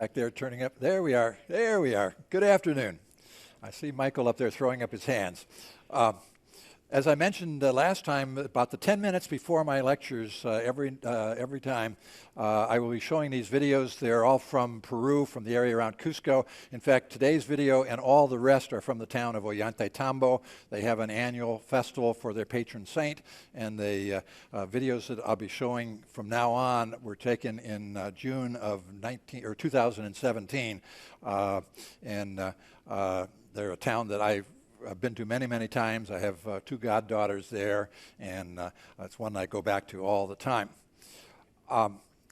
Back there turning up. There we are. There we are. Good afternoon. I see Michael up there throwing up his hands. As I mentioned last time, about the 10 minutes before my lectures, every time, I will be showing these videos. They're all from Peru, from the area around Cusco. In fact, today's video and all the rest are from the town of Ollantaytambo. They have an annual festival for their patron saint, and the videos that I'll be showing from now on were taken in June of 2017, and they're a town that I've been to many, many times. I have two goddaughters there, and it's one I go back to all the time.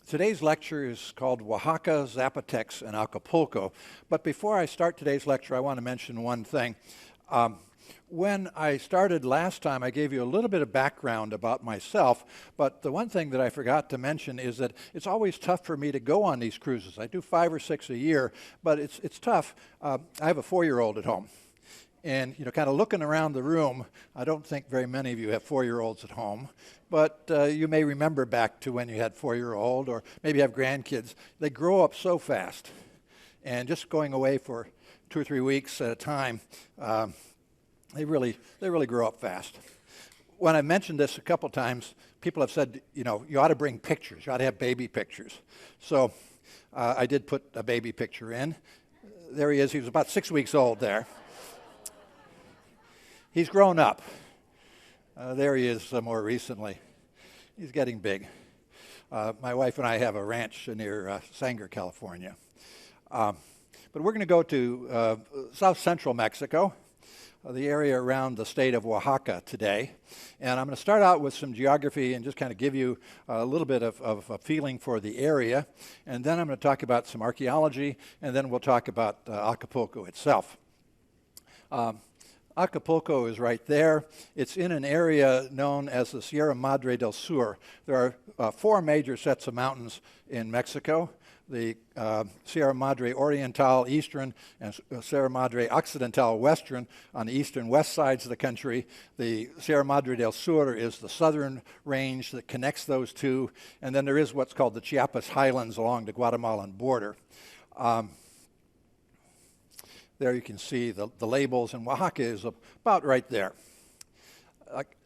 Today's lecture is called Oaxaca, Zapotecs, and Acapulco. But before I start today's lecture, I want to mention one thing. When I started last time, I gave you a little bit of background about myself, but the one thing that I forgot to mention is that it's always tough for me to go on these cruises. I do 5 or 6 a year, but it's tough. I have a 4-year-old at home. And, kind of looking around the room, I don't think very many of you have 4-year-olds at home, but you may remember back to when you had 4-year-old, or maybe have grandkids. They grow up so fast. And just going away for 2 or 3 weeks at a time, they really grow up fast. When I mentioned this a couple times, people have said, you ought to bring pictures. You ought to have baby pictures. So I did put a baby picture in. There he is. He was about 6 weeks old there. He's grown up. There he is more recently. He's getting big. My wife and I have a ranch near Sanger, California. But we're going to go to south central Mexico, the area around the state of Oaxaca today. And I'm going to start out with some geography and just kind of give you a little bit of a feeling for the area. And then I'm going to talk about some archaeology, and then we'll talk about Acapulco itself. Acapulco is right there. It's in an area known as the Sierra Madre del Sur. There are 4 major sets of mountains in Mexico: the Sierra Madre Oriental, Eastern, and Sierra Madre Occidental, Western, on the eastern west sides of the country. The Sierra Madre del Sur is the southern range that connects those two, and then there is what's called the Chiapas Highlands along the Guatemalan border. There you can see the labels, and Oaxaca is about right there.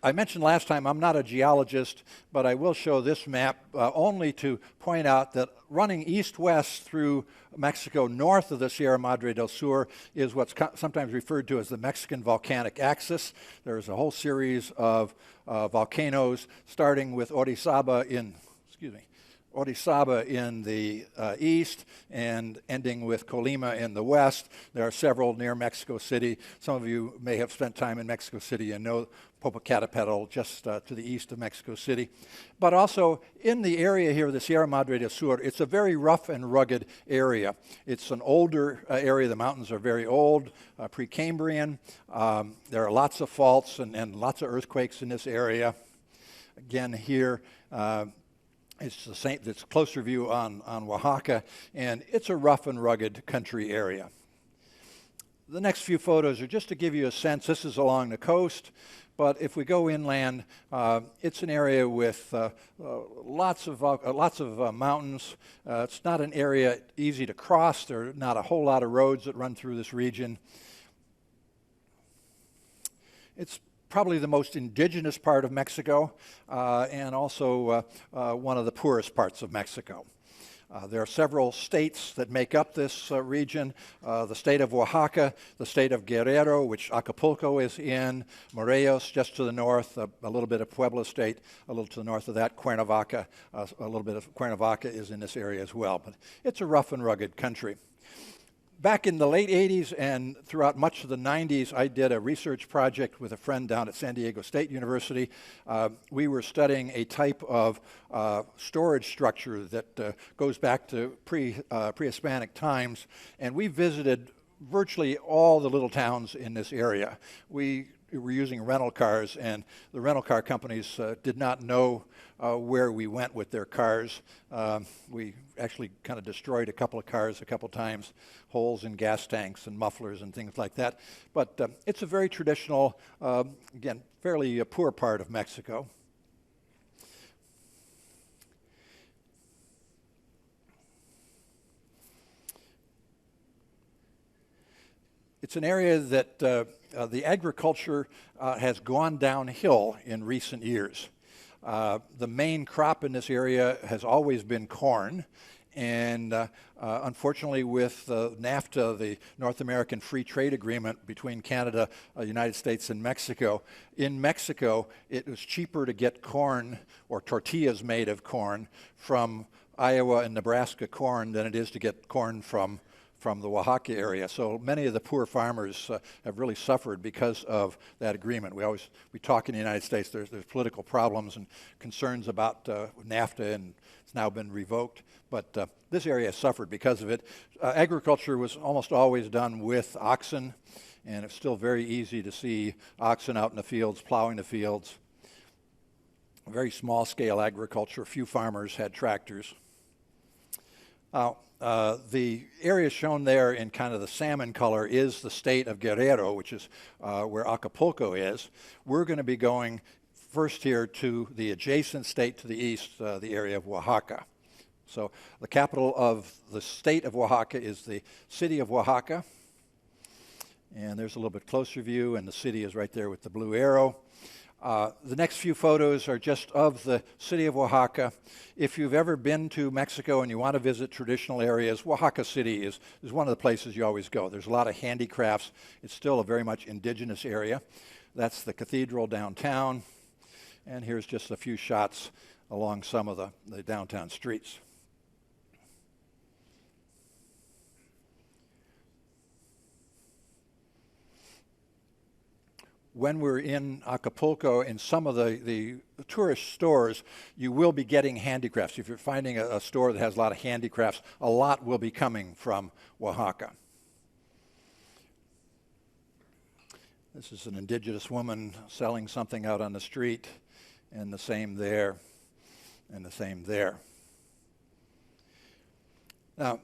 I mentioned last time I'm not a geologist, but I will show this map only to point out that running east-west through Mexico north of the Sierra Madre del Sur is what's sometimes referred to as the Mexican volcanic axis. There's a whole series of volcanoes starting with Orizaba in the east and ending with Colima in the west. There are several near Mexico City. Some of you may have spent time in Mexico City and know Popocatépetl, just to the east of Mexico City. But also in the area here, the Sierra Madre del Sur, it's a very rough and rugged area. It's an older area. The mountains are very old, Precambrian. There are lots of faults and lots of earthquakes in this area. Again, here, it's the same. It's a closer view on Oaxaca, and it's a rough and rugged country area. The next few photos are just to give you a sense. This is along the coast, but if we go inland, it's an area with lots of mountains. It's not an area easy to cross. There are not a whole lot of roads that run through this region. It's probably the most indigenous part of Mexico, and also one of the poorest parts of Mexico. There are several states that make up this region: the state of Oaxaca, the state of Guerrero, which Acapulco is in, Morelos just to the north, a little bit of Puebla state, a little to the north of that, Cuernavaca, a little bit of Cuernavaca is in this area as well. But it's a rough and rugged country. Back in the late 80s and throughout much of the 90s, I did a research project with a friend down at San Diego State University. We were studying a type of storage structure that goes back to pre-Hispanic times, and we visited virtually all the little towns in this area. We were using rental cars, and the rental car companies did not know where we went with their cars. We actually kind of destroyed a couple of cars a couple times, holes in gas tanks and mufflers and things like that. But it's a very traditional, again, fairly poor part of Mexico. It's an area that the agriculture has gone downhill in recent years. The main crop in this area has always been corn, and unfortunately with NAFTA, the North American Free Trade Agreement between Canada, United States, and Mexico, in Mexico it was cheaper to get corn or tortillas made of corn from Iowa and Nebraska corn than it is to get corn from the Oaxaca area. So many of the poor farmers have really suffered because of that agreement. We talk in the United States, there's political problems and concerns about NAFTA, and it's now been revoked. But this area has suffered because of it. Agriculture was almost always done with oxen, and it's still very easy to see oxen out in the fields, plowing the fields. Very small scale agriculture. Few farmers had tractors. The area shown there in kind of the salmon color is the state of Guerrero, which is where Acapulco is. We're going to be going first here to the adjacent state to the east, the area of Oaxaca. So the capital of the state of Oaxaca is the city of Oaxaca. And there's a little bit closer view, and the city is right there with the blue arrow. The next few photos are just of the city of Oaxaca. If you've ever been to Mexico and you want to visit traditional areas, Oaxaca City is one of the places you always go. There's a lot of handicrafts. It's still a very much indigenous area. That's the cathedral downtown. And here's just a few shots along some of the downtown streets. When we're in Acapulco, in some of the tourist stores, you will be getting handicrafts. If you're finding a store that has a lot of handicrafts, a lot will be coming from Oaxaca. This is an indigenous woman selling something out on the street, and the same there, and the same there. Now,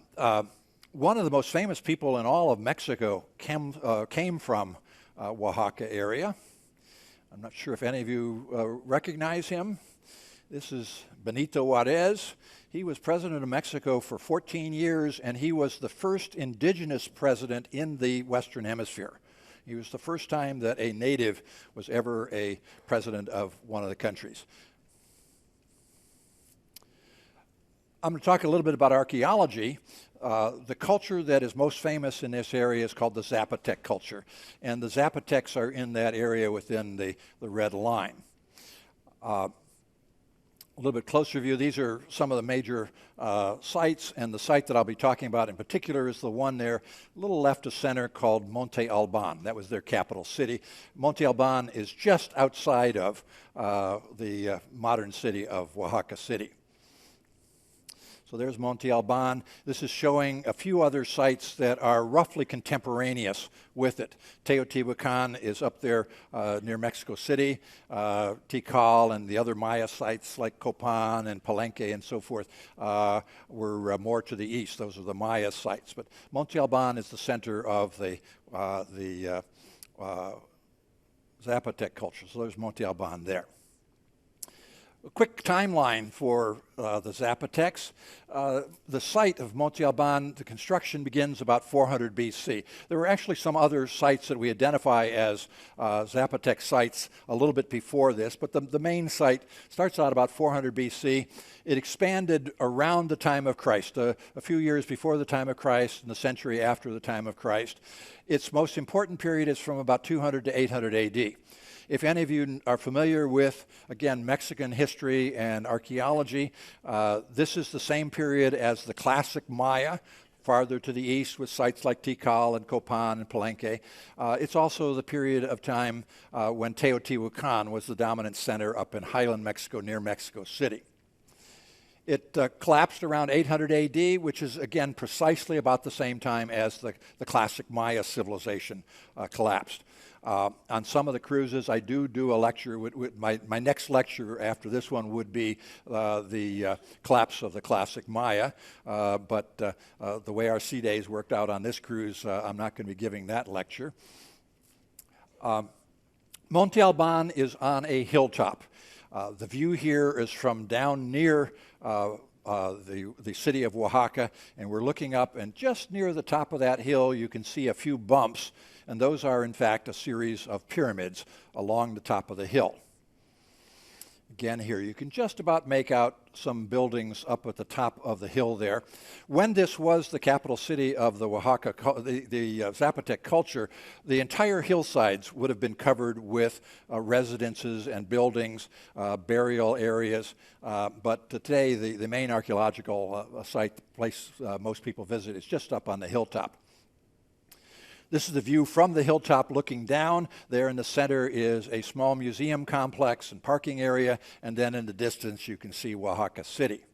one of the most famous people in all of Mexico came from Oaxaca area. I'm not sure if any of you recognize him. This is Benito Juarez. He was president of Mexico for 14 years, and he was the first indigenous president in the Western Hemisphere. He was the first time that a native was ever a president of one of the countries. I'm going to talk a little bit about archaeology. The culture that is most famous in this area is called the Zapotec culture, and the Zapotecs are in that area within the red line. A little bit closer view, these are some of the major sites, and the site that I'll be talking about in particular is the one there, a little left of center, called Monte Alban. That was their capital city. Monte Alban is just outside of the modern city of Oaxaca City. So there's Monte Alban. This is showing a few other sites that are roughly contemporaneous with it. Teotihuacan is up there near Mexico City. Tikal and the other Maya sites like Copan and Palenque and so forth were more to the east. Those are the Maya sites. But Monte Alban is the center of the Zapotec culture. So there's Monte Alban there. A quick timeline for the Zapotecs. The site of Monte Alban, the construction begins about 400 BC. There were actually some other sites that we identify as Zapotec sites a little bit before this, but the main site starts out about 400 BC. It expanded around the time of Christ, a few years before the time of Christ and the century after the time of Christ. Its most important period is from about 200 to 800 AD. If any of you are familiar with, again, Mexican history and archaeology, this is the same period as the classic Maya, farther to the east with sites like Tikal and Copan and Palenque. It's also the period of time when Teotihuacan was the dominant center up in highland Mexico near Mexico City. It collapsed around 800 AD, which is, again, precisely about the same time as the classic Maya civilization collapsed. On some of the cruises, I do a lecture. My next lecture after this one would be the collapse of the classic Maya. But the way our sea days worked out on this cruise, I'm not going to be giving that lecture. Monte Alban is on a hilltop. The view here is from down near the city of Oaxaca, and we're looking up, and just near the top of that hill you can see a few bumps, and those are in fact a series of pyramids along the top of the hill. Again, here you can just about make out some buildings up at the top of the hill there. When this was the capital city of the Oaxaca, the Zapotec culture, the entire hillsides would have been covered with residences and buildings, burial areas. But today, the main archaeological site, the place most people visit, is just up on the hilltop. This is the view from the hilltop looking down. There in the center is a small museum complex and parking area, and then in the distance you can see Oaxaca City.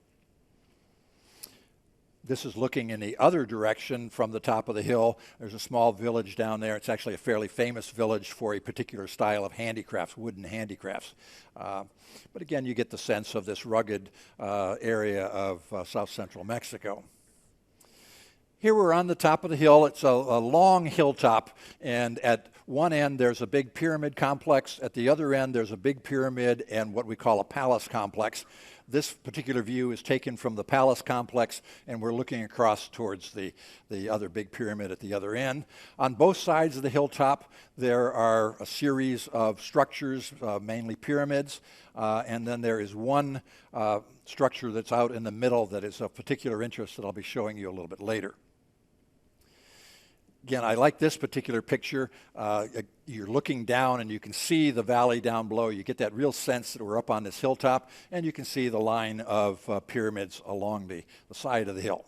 This is looking in the other direction from the top of the hill. There's a small village down there. It's actually a fairly famous village for a particular style of handicrafts, wooden handicrafts. But again, you get the sense of this rugged area of south central Mexico. Here we're on the top of the hill. It's a long hilltop, and at one end there's a big pyramid complex. At the other end there's a big pyramid and what we call a palace complex. This particular view is taken from the palace complex, and we're looking across towards the other big pyramid at the other end. On both sides of the hilltop there are a series of structures, mainly pyramids, and then there is one structure that's out in the middle that is of particular interest that I'll be showing you a little bit later. Again, I like this particular picture. You're looking down and you can see the valley down below. You get that real sense that we're up on this hilltop, and you can see the line of pyramids along the side of the hill.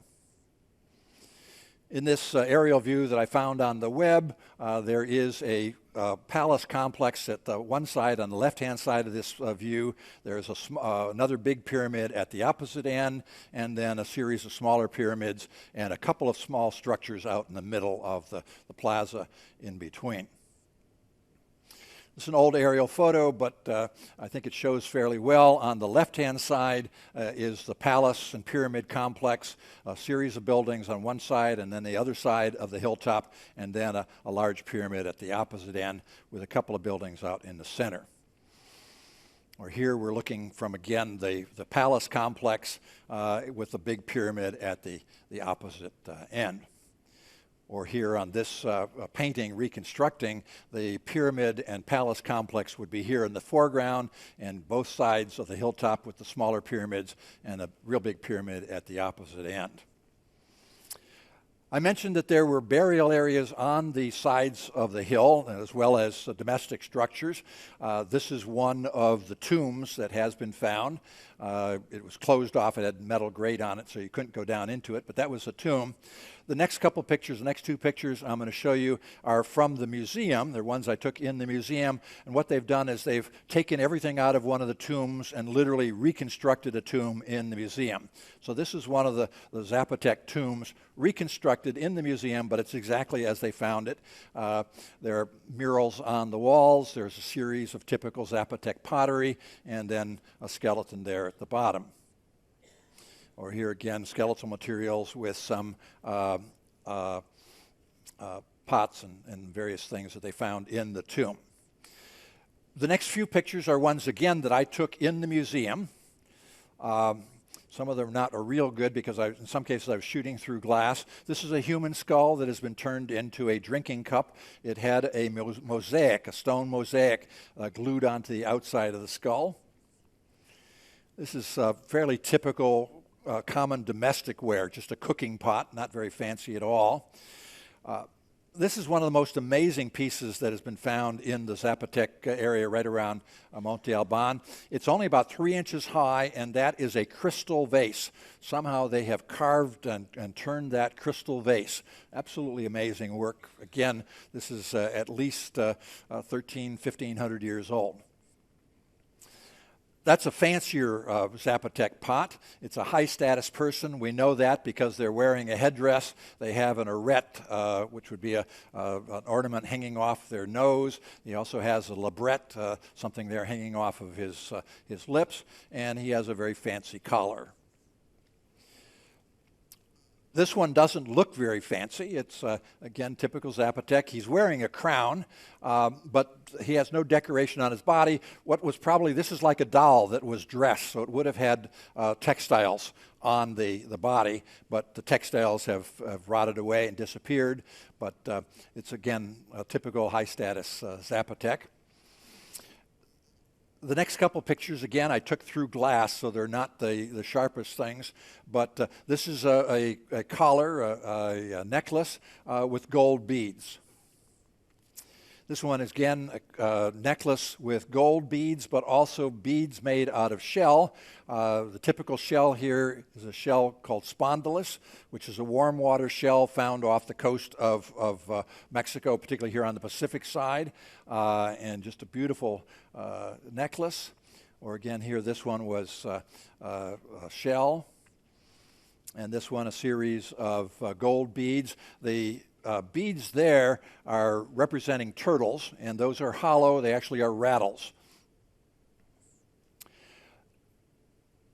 In this aerial view that I found on the web, there is a palace complex at the one side. On the left-hand side of this view, there's another big pyramid at the opposite end, and then a series of smaller pyramids and a couple of small structures out in the middle of the plaza in between. It's an old aerial photo, but I think it shows fairly well. On the left-hand side is the palace and pyramid complex, a series of buildings on one side, and then the other side of the hilltop, and then a large pyramid at the opposite end with a couple of buildings out in the center. Or here we're looking from, again, the palace complex with the big pyramid at the opposite end. Or here on this painting reconstructing, the pyramid and palace complex would be here in the foreground, and both sides of the hilltop with the smaller pyramids and a real big pyramid at the opposite end. I mentioned that there were burial areas on the sides of the hill, as well as domestic structures. This is one of the tombs that has been found. It was closed off. It had metal grate on it, so you couldn't go down into it, but that was a tomb. The next couple pictures, the next two pictures I'm going to show you are from the museum. They're ones I took in the museum, and what they've done is they've taken everything out of one of the tombs and literally reconstructed a tomb in the museum. So this is one of the Zapotec tombs reconstructed in the museum, but it's exactly as they found it. There are murals on the walls. There's a series of typical Zapotec pottery, and then a skeleton there at the bottom. Or here again, skeletal materials with some pots and various things that they found in the tomb. The next few pictures are ones, again, that I took in the museum. Some of them are real good because in some cases I was shooting through glass. This is a human skull that has been turned into a drinking cup. It had a mosaic, a stone mosaic, glued onto the outside of the skull. This is fairly typical common domestic ware, just a cooking pot, not very fancy at all. This is one of the most amazing pieces that has been found in the Zapotec area right around Monte Alban. It's only about 3 inches high, and that is a crystal vase. Somehow they have carved and turned that crystal vase. Absolutely amazing work. Again, this is at least 1,500 years old. That's a fancier Zapotec pot. It's a high-status person. We know that because they're wearing a headdress. They have an arret, which would be an ornament hanging off their nose. He also has a labret, something there hanging off of his lips, and he has a very fancy collar. This one doesn't look very fancy. It's, again, typical Zapotec. He's wearing a crown, but he has no decoration on his body. What was probably, this is like a doll that was dressed, so it would have had textiles on the body, but the textiles have rotted away and disappeared. But it's, again, a typical high-status Zapotec. The next couple pictures, again, I took through glass, so they're not the sharpest things. But this is a collar, a necklace with gold beads. This one is, again, a necklace with gold beads, but also beads made out of shell. The typical shell here is a shell called spondylus, which is a warm water shell found off the coast of Mexico, particularly here on the Pacific side. And just a beautiful necklace. Or again, here, this one was a shell. And this one, a series of gold beads. The beads there are representing turtles, and those are hollow. They actually are rattles.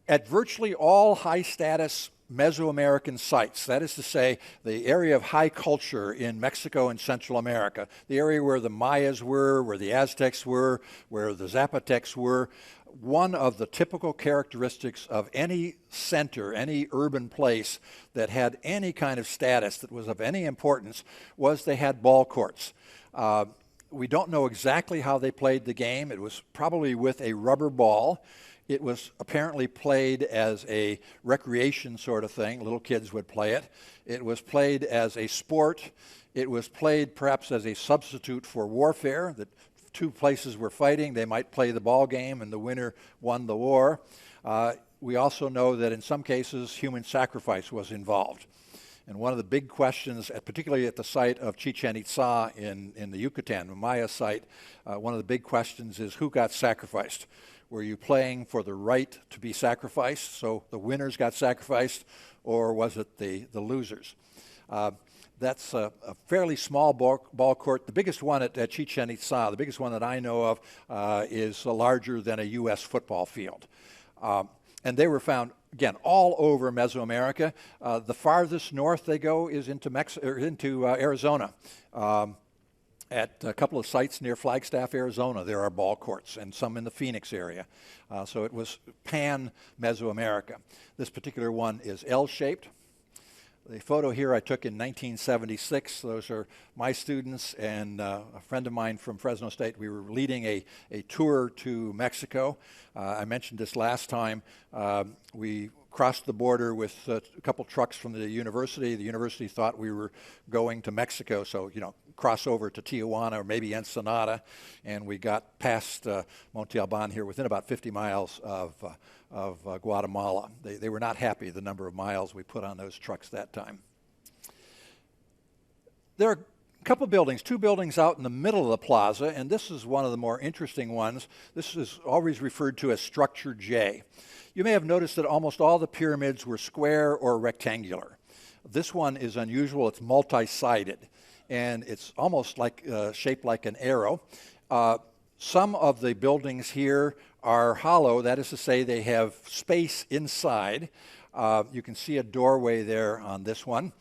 At virtually all high-status Mesoamerican sites, that is to say, the area of high culture in Mexico and Central America, the area where the Mayas were, where the Aztecs were, where the Zapotecs were, one of the typical characteristics of any center, any urban place that had any kind of status that was of any importance was they had ball courts. We don't know exactly how they played the game. It was probably with a rubber ball. It was apparently played as a recreation sort of thing. Little kids would play it. It was played as a sport. It was played perhaps as a substitute for warfare, that two places were fighting. They might play the ball game, and the winner won the war. We also know that in some cases, human sacrifice was involved. And one of the big questions, particularly at the site of Chichen Itza in the Yucatan, the Maya site, one of the big questions is who got sacrificed? Were you playing for the right to be sacrificed, so the winners got sacrificed, or was it the losers? That's a fairly small ball court. The biggest one at Chichen Itza, the biggest one that I know of, is larger than a U.S. football field. And they were found, again, all over Mesoamerica. The farthest north they go is into Arizona. At a couple of sites near Flagstaff, Arizona, there are ball courts, and some in the Phoenix area. So it was pan-Mesoamerica. This particular one is L-shaped. The photo here I took in 1976. Those are my students and a friend of mine from Fresno State. We were leading a tour to Mexico. I mentioned this last time. We crossed the border with a couple trucks from the university. The university thought we were going to Mexico, so, cross over to Tijuana or maybe Ensenada, and we got past Monte Alban here within about 50 miles of Guatemala. They were not happy the number of miles we put on those trucks that time. There are a couple buildings, two buildings out in the middle of the plaza, and this is one of the more interesting ones. This is always referred to as Structure J. You may have noticed that almost all the pyramids were square or rectangular. This one is unusual. It's multi-sided, and it's almost like shaped like an arrow. Some of the buildings here are hollow. That is to say, they have space inside. You can see a doorway there on this one.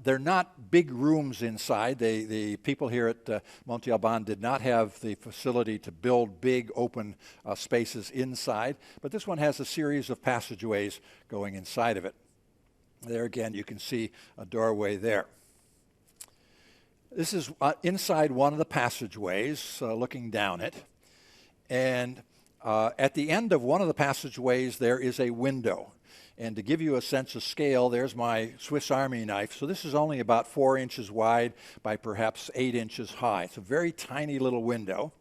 They're not big rooms inside. The people here at Monte Alban did not have the facility to build big open spaces inside, but this one has a series of passageways going inside of it. There again, you can see a doorway there. This is inside one of the passageways, looking down it, and at the end of one of the passageways there is a window. And to give you a sense of scale, there's my Swiss Army knife. So this is only about 4 inches wide by perhaps 8 inches high. It's a very tiny little window.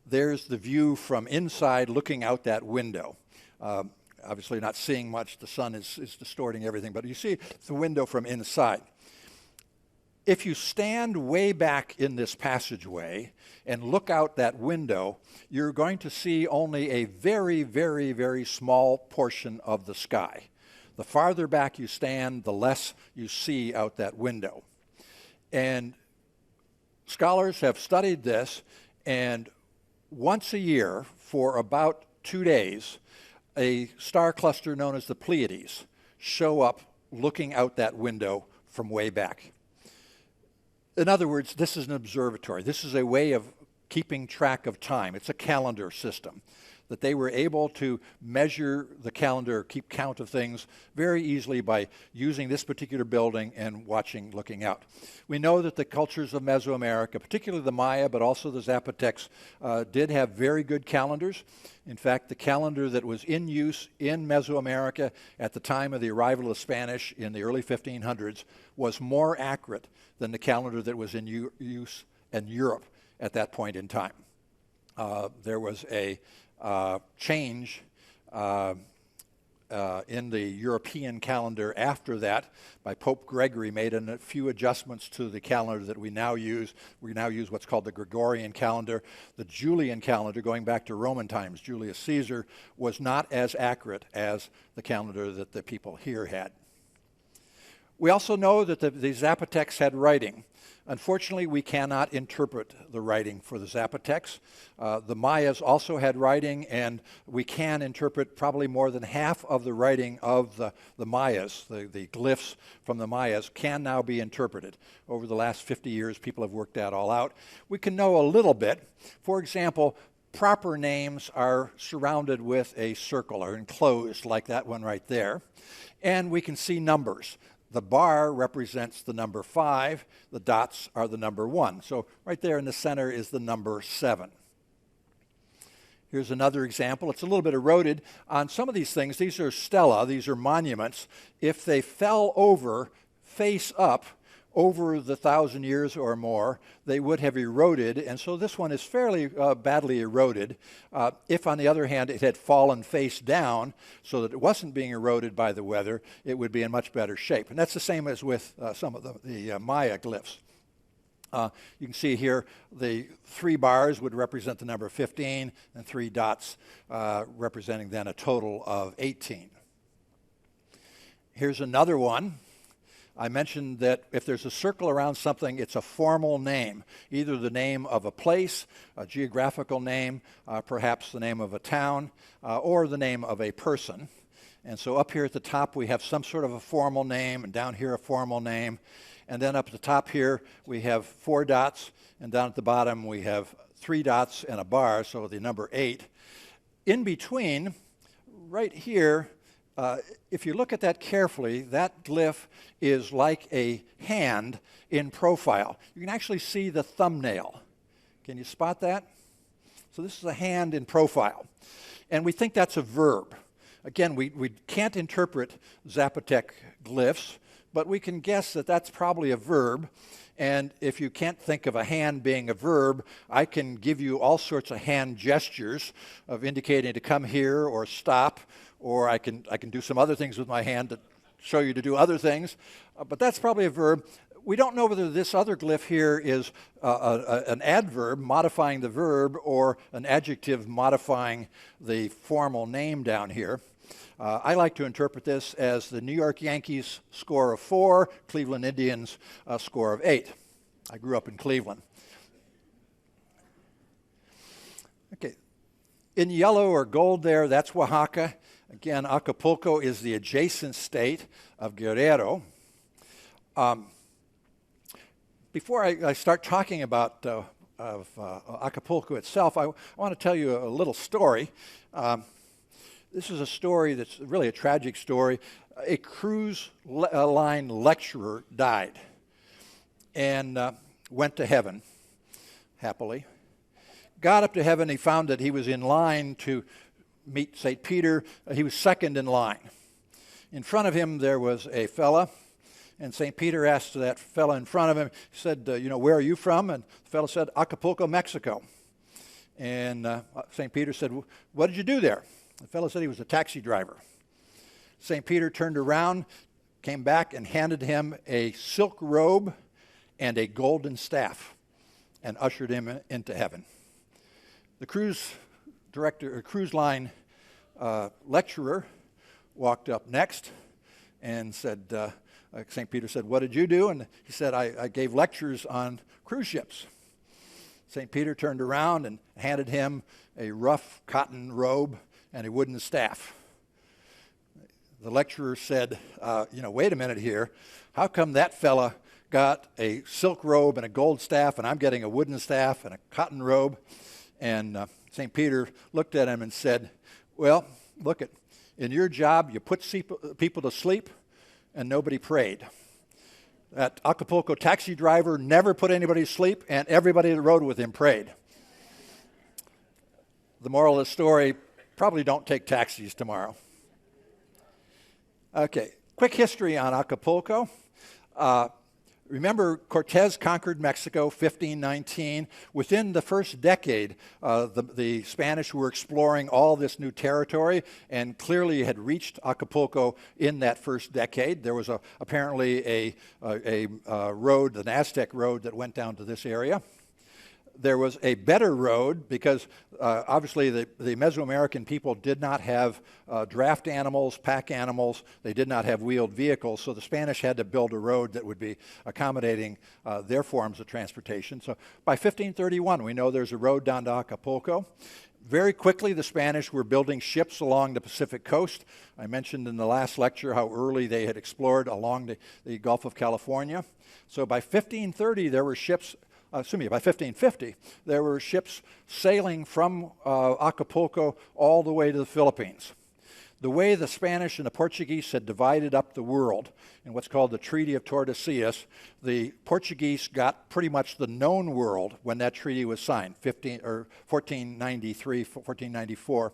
There's the view from inside looking out that window. Obviously not seeing much. The sun is distorting everything. But you see the window from inside. If you stand way back in this passageway and look out that window, you're going to see only a very, very, very small portion of the sky. The farther back you stand, the less you see out that window. And scholars have studied this, and once a year, for about 2 days, a star cluster known as the Pleiades show up looking out that window from way back. In other words, this is an observatory. This is a way of keeping track of time. It's a calendar system that they were able to measure the calendar, keep count of things very easily by using this particular building and looking out. We know that the cultures of Mesoamerica, particularly the Maya, but also the Zapotecs, did have very good calendars. In fact, the calendar that was in use in Mesoamerica at the time of the arrival of the Spanish in the early 1500s was more accurate than the calendar that was in use in Europe at that point in time. There was a change in the European calendar after that by Pope Gregory, made a few adjustments to the calendar that we now use. We now use what's called the Gregorian calendar. The Julian calendar, going back to Roman times, Julius Caesar, was not as accurate as the calendar that the people here had. We also know that the Zapotecs had writing. Unfortunately, we cannot interpret the writing for the Zapotecs. The Mayas also had writing, and we can interpret probably more than half of the writing of the Mayas. The glyphs from the Mayas can now be interpreted. Over the last 50 years, people have worked that all out. We can know a little bit. For example, proper names are surrounded with a circle, or enclosed like that one right there. And we can see numbers. The bar represents the number 5. The dots are the number 1. So right there in the center is the number 7. Here's another example. It's a little bit eroded. On some of these things, these are stela, these are monuments. If they fell over face up over the 1,000 years or more, they would have eroded. And so this one is fairly badly eroded. If, on the other hand, it had fallen face down so that it wasn't being eroded by the weather, it would be in much better shape. And that's the same as with some of the Maya glyphs. You can see here the 3 bars would represent the number 15 and 3 dots representing then a total of 18. Here's another one. I mentioned that if there's a circle around something, it's a formal name, either the name of a place, a geographical name, perhaps the name of a town, or the name of a person. And so up here at the top, we have some sort of a formal name, and down here a formal name. And then up at the top here, we have 4 dots, and down at the bottom, we have 3 dots and a bar, so the number 8. In between, right here, if you look at that carefully, that glyph is like a hand in profile. You can actually see the thumbnail. Can you spot that? So this is a hand in profile. And we think that's a verb. Again, we can't interpret Zapotec glyphs, but we can guess that that's probably a verb. And if you can't think of a hand being a verb, I can give you all sorts of hand gestures of indicating to come here or stop, or I can do some other things with my hand to show you to do other things. But that's probably a verb. We don't know whether this other glyph here is an adverb modifying the verb or an adjective modifying the formal name down here. I like to interpret this as the New York Yankees score of 4, Cleveland Indians score of 8. I grew up in Cleveland. Okay, in yellow or gold there, that's Oaxaca. Again, Acapulco is the adjacent state of Guerrero. Before I start talking about Acapulco itself, I want to tell you a little story. This is a story that's really a tragic story. A cruise line lecturer died and went to heaven, happily. Got up to heaven, he found that he was in line to meet St. Peter. He was second in line. In front of him there was a fella, and St. Peter asked that fella in front of him, he said, where are you from? And the fella said, Acapulco, Mexico. And St. Peter said, what did you do there? The fellow said he was a taxi driver. St. Peter turned around, came back, and handed him a silk robe and a golden staff and ushered him into heaven. The cruise line lecturer walked up next and said, St. Peter said, what did you do? And he said, I gave lectures on cruise ships. St. Peter turned around and handed him a rough cotton robe and a wooden staff. the lecturer said, wait a minute here. How come that fella got a silk robe and a gold staff, and I'm getting a wooden staff and a cotton robe? And St. Peter looked at him and said, well, look it. In your job, you put people to sleep, and nobody prayed. That Acapulco taxi driver never put anybody to sleep, and everybody that rode with him prayed. The moral of the story, probably don't take taxis tomorrow. Okay, quick history on Acapulco. Remember, Cortez conquered Mexico, 1519. Within the first decade, the Spanish were exploring all this new territory and clearly had reached Acapulco in that first decade. There was apparently a road, an Aztec road, that went down to this area. There was a better road because obviously the Mesoamerican people did not have draft animals, pack animals. They did not have wheeled vehicles, so the Spanish had to build a road that would be accommodating their forms of transportation. So by 1531, we know there's a road down to Acapulco. Very quickly, the Spanish were building ships along the Pacific coast. I mentioned in the last lecture how early they had explored along the Gulf of California. So by 1530, there were ships. By 1550, there were ships sailing from Acapulco all the way to the Philippines. The way the Spanish and the Portuguese had divided up the world in what's called the Treaty of Tordesillas, the Portuguese got pretty much the known world when that treaty was signed, 1493, 1494.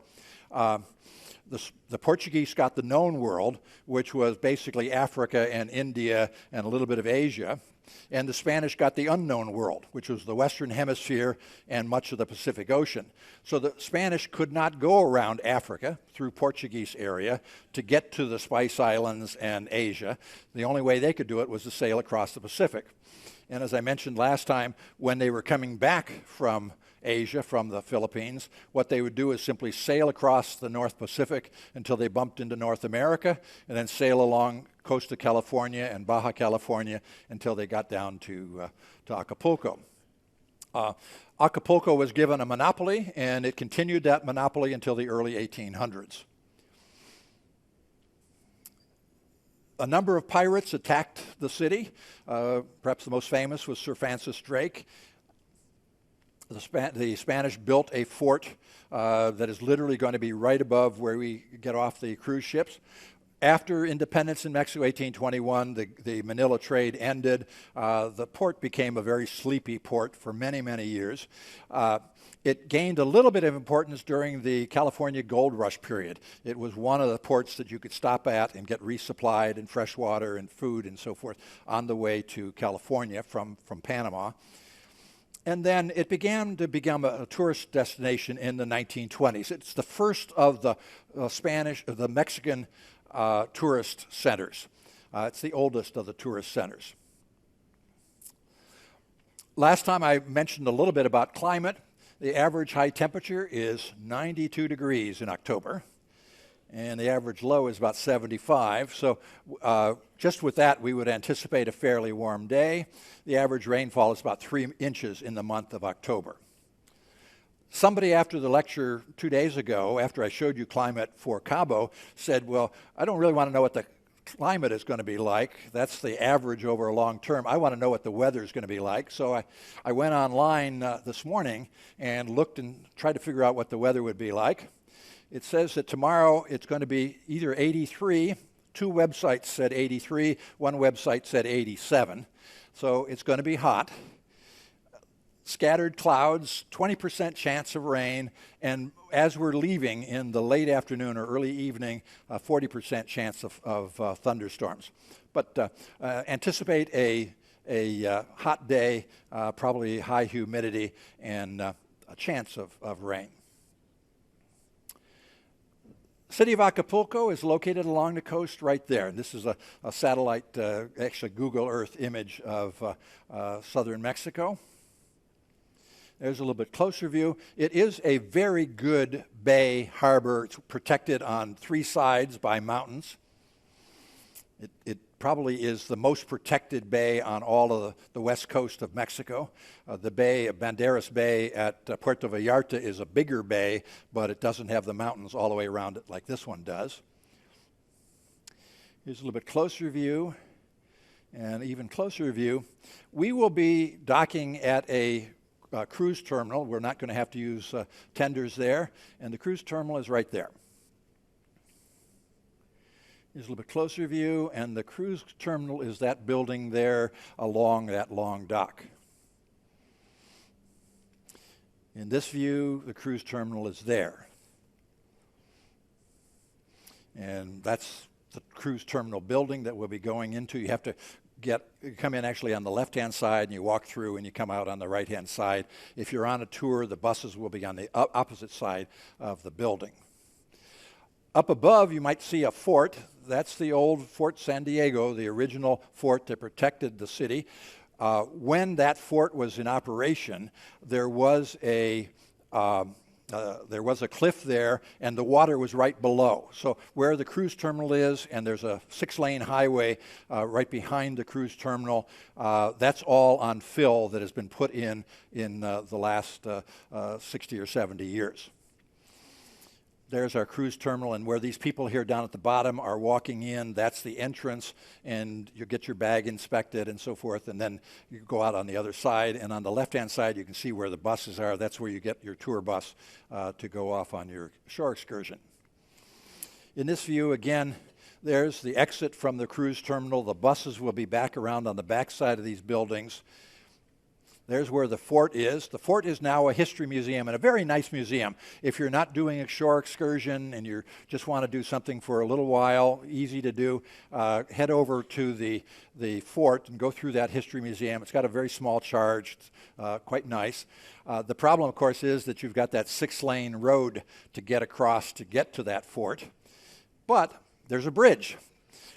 The Portuguese got the known world, which was basically Africa and India and a little bit of Asia. And the Spanish got the unknown world, which was the Western Hemisphere and much of the Pacific Ocean. So the Spanish could not go around Africa through Portuguese area to get to the Spice Islands and Asia. The only way they could do it was to sail across the Pacific. And as I mentioned last time, when they were coming back from Asia, from the Philippines, what they would do is simply sail across the North Pacific until they bumped into North America, and then sail along coast of California and Baja California until they got down to Acapulco. Acapulco was given a monopoly, and it continued that monopoly until the early 1800s. A number of pirates attacked the city. Perhaps the most famous was Sir Francis Drake. The Spanish built a fort that is literally going to be right above where we get off the cruise ships. After independence in Mexico, 1821, the Manila trade ended. The port became a very sleepy port for many, many years. It gained a little bit of importance during the California gold rush period. It was one of the ports that you could stop at and get resupplied in fresh water and food and so forth on the way to California from Panama. And then it began to become a tourist destination in the 1920s. It's the first of the Mexican tourist centers. It's the oldest of the tourist centers. Last time I mentioned a little bit about climate. The average high temperature is 92 degrees in October, and the average low is about 75. So just with that, we would anticipate a fairly warm day. The average rainfall is about 3 inches in the month of October. Somebody after the lecture 2 days ago, after I showed you climate for Cabo, said, well, I don't really want to know what the climate is going to be like. That's the average over a long term. I want to know what the weather is going to be like. So I went online this morning and looked and tried to figure out what the weather would be like. It says that tomorrow it's going to be either 83, 2 websites said 83, 1 website said 87. So it's going to be hot. Scattered clouds, 20% chance of rain, and as we're leaving in the late afternoon or early evening, 40% chance of thunderstorms. But anticipate a hot day, probably high humidity, and a chance of rain. City of Acapulco is located along the coast right there. This is a satellite, actually Google Earth image of southern Mexico. There's a little bit closer view. It is a very good bay harbor. It's protected on 3 sides by mountains. It probably is the most protected bay on all of the west coast of Mexico. The bay, Banderas Bay at Puerto Vallarta, is a bigger bay, but it doesn't have the mountains all the way around it like this one does. Here's a little bit closer view, and even closer view. We will be docking at a cruise terminal. We're not going to have to use tenders there, and the cruise terminal is right there. Here's a little bit closer view, and the cruise terminal is that building there along that long dock. In this view, the cruise terminal is there. And that's the cruise terminal building that we'll be going into. You have to come in actually on the left-hand side, and you walk through, and you come out on the right-hand side. If you're on a tour, the buses will be on the opposite side of the building. Up above, you might see a fort. That's the old Fort San Diego, the original fort that protected the city. When that fort was in operation, there was a cliff there, and the water was right below. So where the cruise terminal is, and there's a 6-lane highway right behind the cruise terminal, that's all on fill that has been put in the last 60 or 70 years. There's our cruise terminal, and where these people here down at the bottom are walking in, that's the entrance, and you get your bag inspected and so forth, and then you go out on the other side, and on the left-hand side you can see where the buses are. That's where you get your tour bus to go off on your shore excursion. In this view, again, there's the exit from the cruise terminal. The buses will be back around on the back side of these buildings. There's where the fort is. The fort is now a history museum, and a very nice museum. If you're not doing a shore excursion and you just want to do something for a little while, easy to do, head over to the fort and go through that history museum. It's got a very small charge, quite nice. The problem, of course, is that you've got that 6-lane road to get across to get to that fort. But there's a bridge.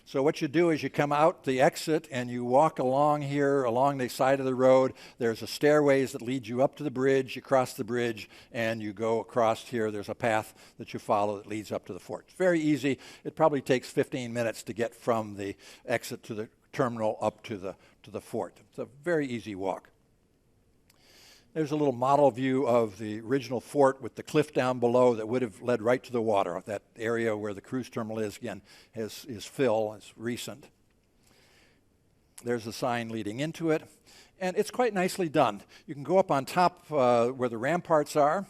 So what you do is you come out the exit and you walk along here, along the side of the road. There's a stairways that lead you up to the bridge. You cross the bridge and you go across here. There's a path that you follow that leads up to the fort. It's very easy. It probably takes 15 minutes to get from the exit to the terminal up to the fort. It's a very easy walk. There's a little model view of the original fort with the cliff down below that would have led right to the water. That area where the cruise terminal is, again, is fill. It's recent. There's a sign leading into it. And it's quite nicely done. You can go up on top where the ramparts are.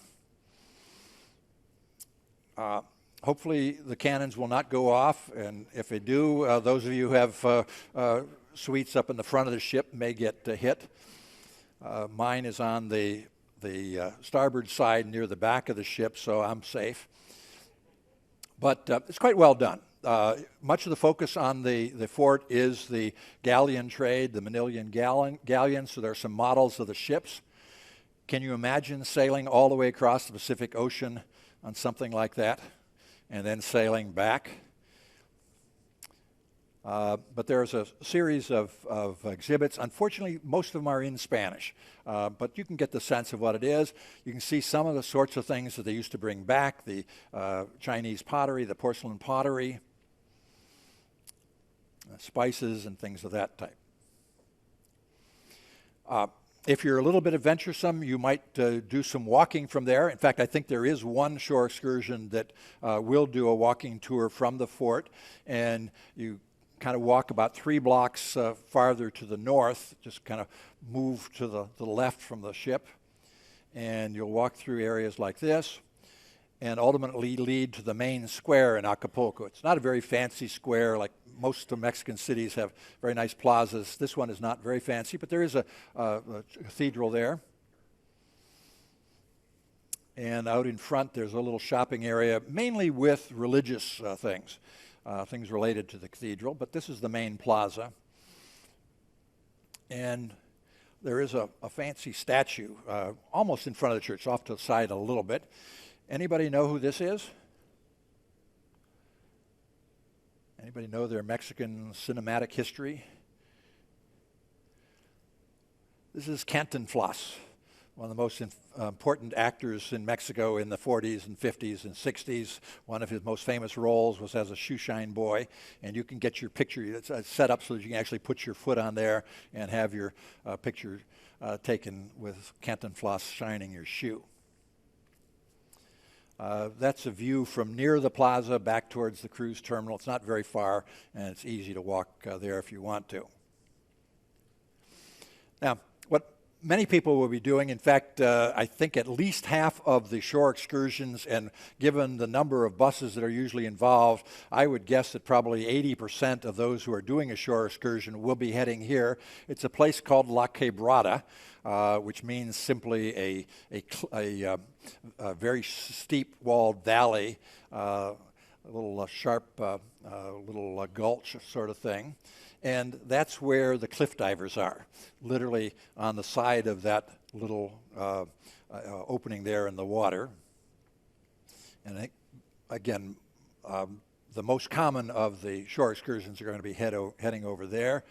Hopefully the cannons will not go off. And if they do, those of you who have suites up in the front of the ship may get hit. Mine is on the starboard side near the back of the ship, so I'm safe. But it's quite well done. Much of the focus on the fort is the galleon trade, the Manilian galleon, so there are some models of the ships. Can you imagine sailing all the way across the Pacific Ocean on something like that and then sailing back? But there's a series of exhibits. Unfortunately, most of them are in Spanish, but you can get the sense of what it is. You can see some of the sorts of things that they used to bring back, the Chinese pottery, the porcelain pottery, spices and things of that type. If you're a little bit adventuresome, you might do some walking from there. In fact, I think there is one shore excursion that will do a walking tour from the fort, and you kind of walk about 3 blocks farther to the north, just kind of move to the left from the ship, and you'll walk through areas like this and ultimately lead to the main square in Acapulco. It's not a very fancy square like most of the Mexican cities have very nice plazas. This one is not very fancy, but there is a cathedral there. And out in front there's a little shopping area, mainly with religious things. Things related to the cathedral, but this is the main plaza. And there is a fancy statue almost in front of the church, off to the side a little bit. Anybody know who this is? Anybody know their Mexican cinematic history? This is Cantinflas, one of the most important actors in Mexico in the 40s and 50s and 60s. One of his most famous roles was as a shoeshine boy, and you can get your picture. It's set up so that you can actually put your foot on there and have your picture taken with Cantinflas shining your shoe. That's a view from near the plaza back towards the cruise terminal. It's not very far, and it's easy to walk there if you want to. Now, what many people will be doing, in fact, I think at least half of the shore excursions, and given the number of buses that are usually involved, I would guess that probably 80% of those who are doing a shore excursion will be heading here. It's a place called La Quebrada, which means simply a very steep walled valley, a little sharp little gulch sort of thing. And that's where the cliff divers are, literally on the side of that little opening there in the water. And again, the most common of the shore excursions are going to be heading over there.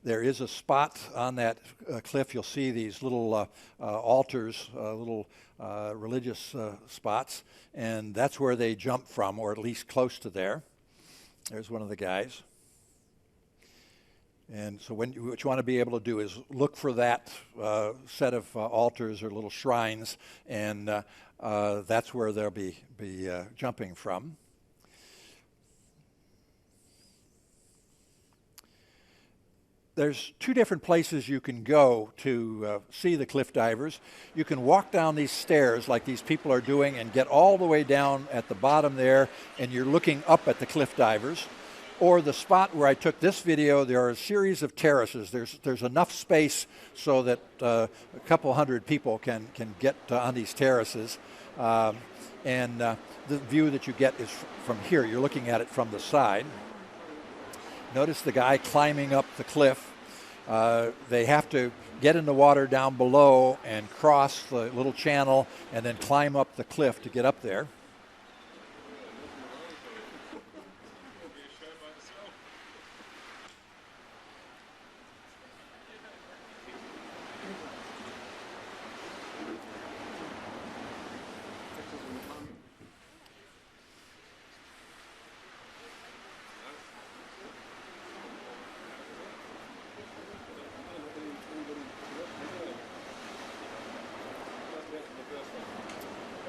There is a spot on that cliff. You'll see these little altars, little religious spots, and that's where they jump from, or at least close to there. There's one of the guys. And so what you want to be able to do is look for that set of altars or little shrines, and that's where they'll be jumping from. There's two different places you can go to see the cliff divers. You can walk down these stairs like these people are doing and get all the way down at the bottom there, and you're looking up at the cliff divers. Or the spot where I took this video, there are a series of terraces. There's enough space so that a couple hundred people can get on these terraces. And the view that you get is from here. You're looking at it from the side. Notice the guy climbing up the cliff. They have to get in the water down below and cross the little channel and then climb up the cliff to get up there.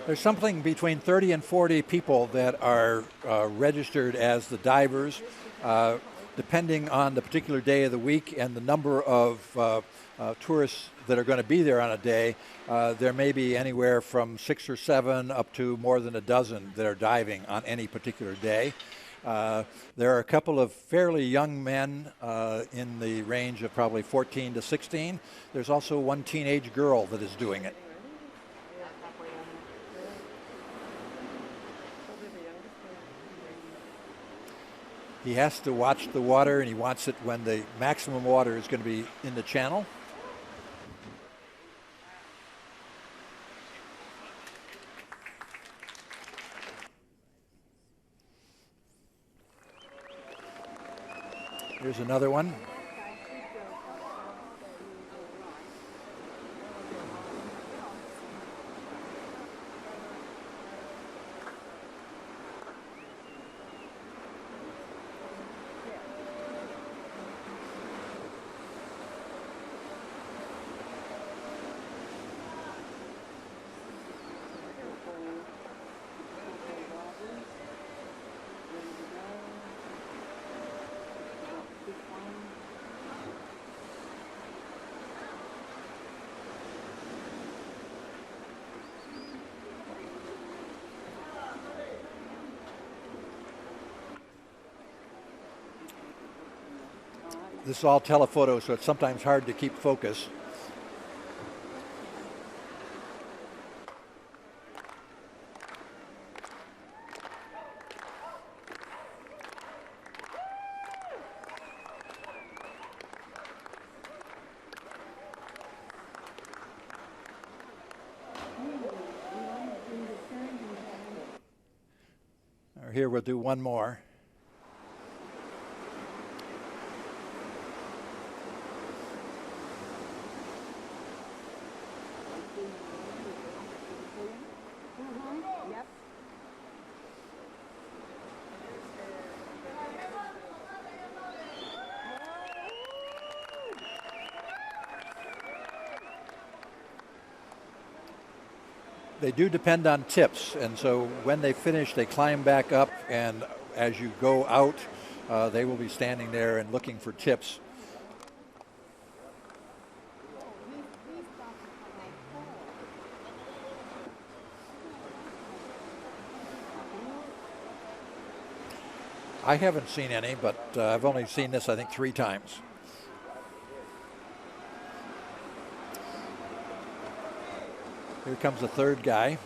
There's something between 30 and 40 people that are registered as the divers, depending on the particular day of the week and the number of tourists that are going to be there on a day. There may be anywhere from 6 or 7 up to more than a dozen that are diving on any particular day. There are a couple of fairly young men in the range of probably 14 to 16. There's also one teenage girl that is doing it. He has to watch the water, and he wants it when the maximum water is going to be in the channel. Here's another one. This is all telephoto, so it's sometimes hard to keep focus. Here we'll do one more. They do depend on tips, and so when they finish, they climb back up, and as you go out, they will be standing there and looking for tips. I haven't seen any, but I've only seen this, I think, 3 times. Here comes the third guy.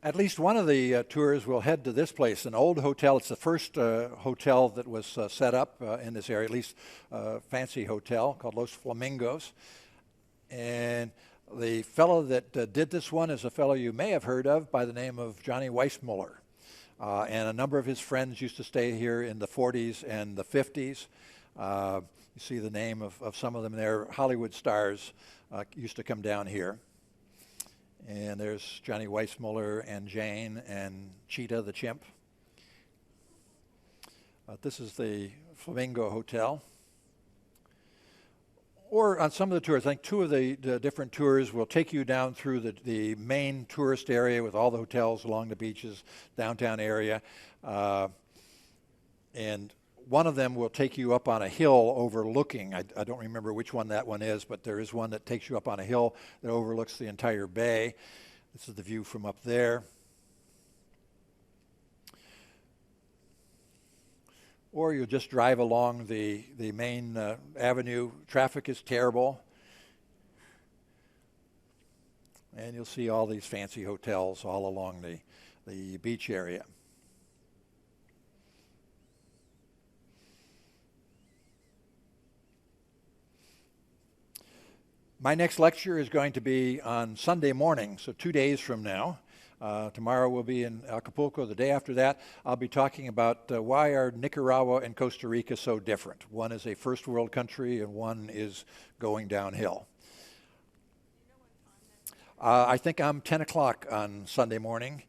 At least one of the tours will head to this place, an old hotel. It's the first hotel that was set up in this area, at least a fancy hotel called Los Flamingos. And the fellow that did this one is a fellow you may have heard of by the name of Johnny Weissmuller. And a number of his friends used to stay here in the 40s and the 50s. You see the name of some of them there. Hollywood stars used to come down here. And there's Johnny Weissmuller and Jane and Cheetah the chimp. This is the Flamingo Hotel. Or on some of the tours, I think 2 of the different tours will take you down through the main tourist area with all the hotels along the beaches, downtown area. And one of them will take you up on a hill overlooking, I don't remember which one that one is, but there is one that takes you up on a hill that overlooks the entire bay. This is the view from up there. Or you'll just drive along the main avenue. Traffic is terrible. And you'll see all these fancy hotels all along the beach area. My next lecture is going to be on Sunday morning, so 2 days from now. Tomorrow we'll be in Acapulco. The day after that, I'll be talking about why are Nicaragua and Costa Rica so different. One is a first world country and one is going downhill. I think I'm 10 o'clock on Sunday morning.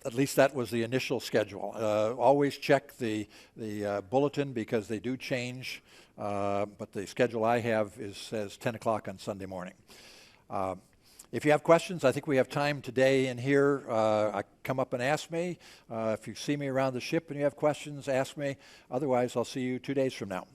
At least that was the initial schedule. Always check the bulletin because they do change. But the schedule I have says 10 o'clock on Sunday morning. If you have questions, I think we have time today in here. Come up and ask me. If you see me around the ship and you have questions, ask me. Otherwise, I'll see you 2 days from now.